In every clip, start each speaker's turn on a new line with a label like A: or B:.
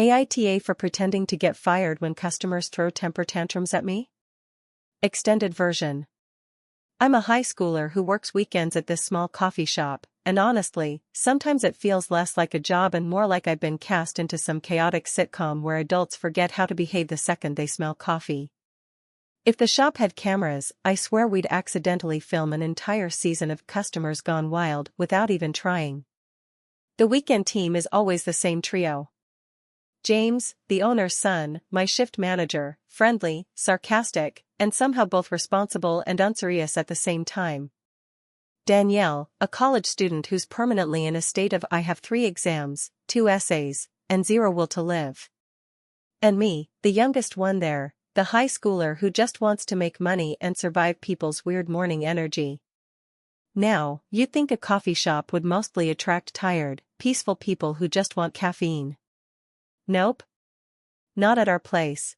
A: AITA for pretending to get fired when customers throw temper tantrums at me? Extended version. I'm a high schooler who works weekends at this small coffee shop, and honestly, sometimes it feels less like a job and more like I've been cast into some chaotic sitcom where adults forget how to behave the second they smell coffee. If the shop had cameras, I swear we'd accidentally film an entire season of Customers Gone Wild without even trying. The weekend team is always the same trio. James, the owner's son, my shift manager, friendly, sarcastic, and somehow both responsible and unserious at the same time. Danielle, a college student who's permanently in a state of I have 3 exams, 2 essays, and 0 will to live. And me, the youngest one there, the high schooler who just wants to make money and survive people's weird morning energy. Now, you'd think a coffee shop would mostly attract tired, peaceful people who just want caffeine. Nope. Not at our place.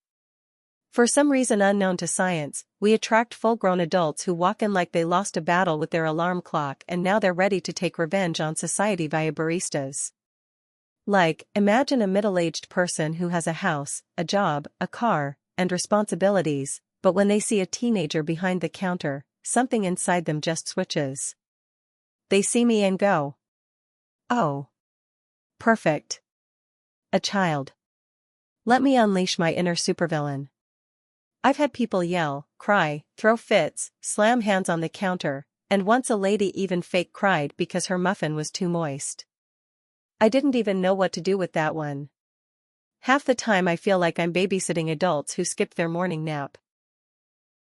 A: For some reason unknown to science, we attract full-grown adults who walk in like they lost a battle with their alarm clock and now they're ready to take revenge on society via baristas. Like, imagine a middle-aged person who has a house, a job, a car, and responsibilities, but when they see a teenager behind the counter, something inside them just switches. They see me and go, "Oh. Perfect. A child. Let me unleash my inner supervillain." I've had people yell, cry, throw fits, slam hands on the counter, and once a lady even fake cried because her muffin was too moist. I didn't even know what to do with that one. Half the time I feel like I'm babysitting adults who skipped their morning nap.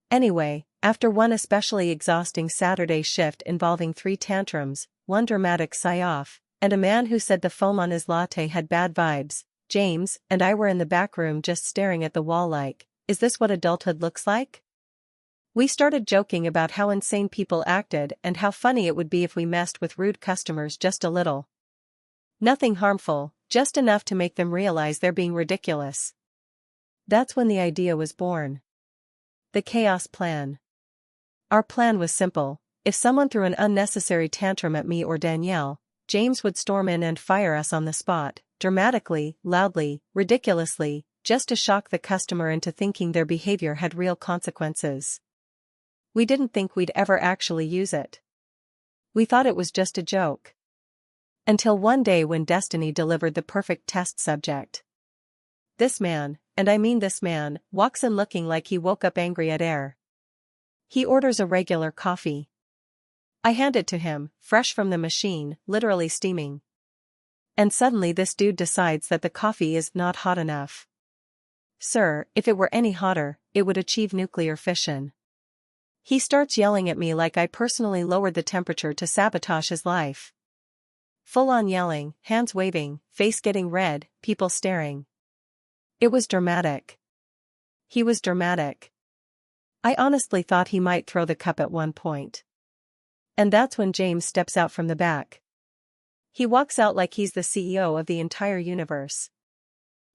A: Anyway, after one especially exhausting Saturday shift involving 3 tantrums, 1 dramatic sigh-off, and a man who said the foam on his latte had bad vibes, James and I were in the back room just staring at the wall like, is this what adulthood looks like? We started joking about how insane people acted and how funny it would be if we messed with rude customers just a little. Nothing harmful, just enough to make them realize they're being ridiculous. That's when the idea was born. The chaos plan. Our plan was simple: if someone threw an unnecessary tantrum at me or Danielle, James would storm in and fire us on the spot, dramatically, loudly, ridiculously, just to shock the customer into thinking their behavior had real consequences. We didn't think we'd ever actually use it. We thought it was just a joke. Until one day when destiny delivered the perfect test subject. This man, and I mean this man, walks in looking like he woke up angry at air. He orders a regular coffee. I hand it to him, fresh from the machine, literally steaming. And suddenly this dude decides that the coffee is not hot enough. Sir, if it were any hotter, it would achieve nuclear fission. He starts yelling at me like I personally lowered the temperature to sabotage his life. Full-on yelling, hands waving, face getting red, people staring. It was dramatic. He was dramatic. I honestly thought he might throw the cup at one point. And that's when James steps out from the back. He walks out like he's the CEO of the entire universe.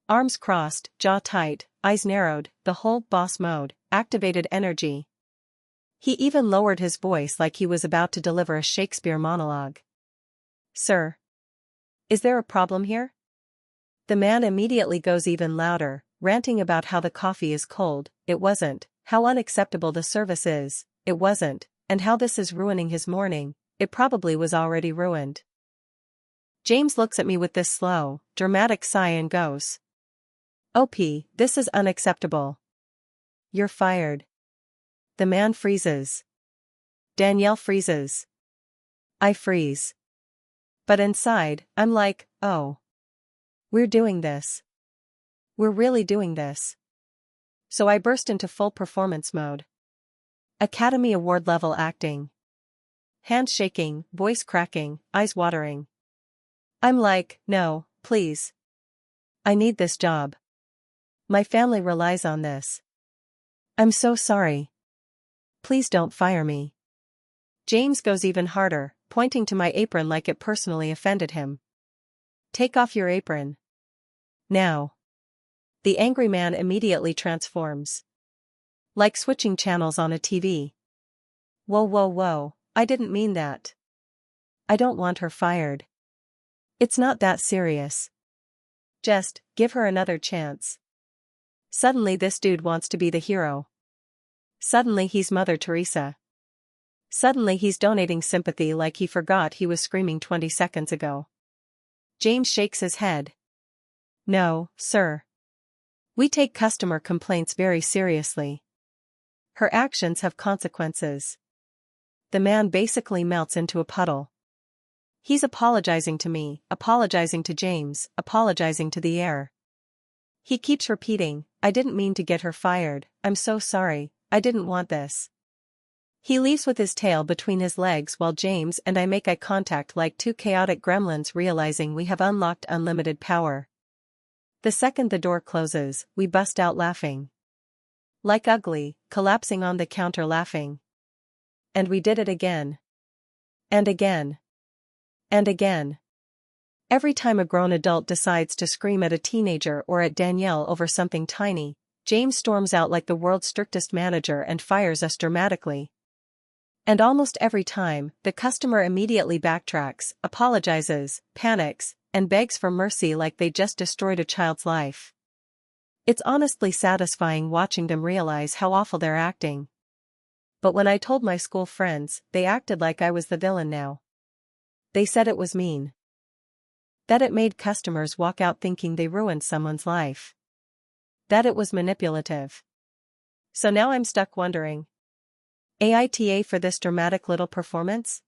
A: Arms crossed, jaw tight, eyes narrowed, the whole boss mode, activated energy. He even lowered his voice like he was about to deliver a Shakespeare monologue. "Sir. Is there a problem here?" The man immediately goes even louder, ranting about how the coffee is cold, it wasn't, how unacceptable the service is, it wasn't, and how this is ruining his morning, it probably was already ruined. James looks at me with this slow, dramatic sigh and goes, "OP, this is unacceptable. You're fired." The man freezes. Danielle freezes. I freeze. But inside, I'm like, oh. We're doing this. We're really doing this. So I burst into full performance mode. Academy Award level acting. Hands shaking, voice cracking, eyes watering. I'm like, no, please. I need this job. My family relies on this. I'm so sorry. Please don't fire me. James goes even harder, pointing to my apron like it personally offended him. Take off your apron. Now. The angry man immediately transforms. Like switching channels on a TV. Whoa, whoa, whoa, I didn't mean that. I don't want her fired. It's not that serious. Just, give her another chance. Suddenly this dude wants to be the hero. Suddenly he's Mother Teresa. Suddenly he's donating sympathy like he forgot he was screaming 20 seconds ago. James shakes his head. No, sir. We take customer complaints very seriously. Her actions have consequences. The man basically melts into a puddle. He's apologizing to me, apologizing to James, apologizing to the air. He keeps repeating, I didn't mean to get her fired, I'm so sorry, I didn't want this. He leaves with his tail between his legs while James and I make eye contact like two chaotic gremlins realizing we have unlocked unlimited power. The second the door closes, we bust out laughing. Like ugly, collapsing on the counter laughing. And we did it again. And again. And again. Every time a grown adult decides to scream at a teenager or at Danielle over something tiny, James storms out like the world's strictest manager and fires us dramatically. And almost every time, the customer immediately backtracks, apologizes, panics, and begs for mercy like they just destroyed a child's life. It's honestly satisfying watching them realize how awful they're acting. But when I told my school friends, they acted like I was the villain now. They said it was mean. That it made customers walk out thinking they ruined someone's life. That it was manipulative. So now I'm stuck wondering. AITA for this dramatic little performance?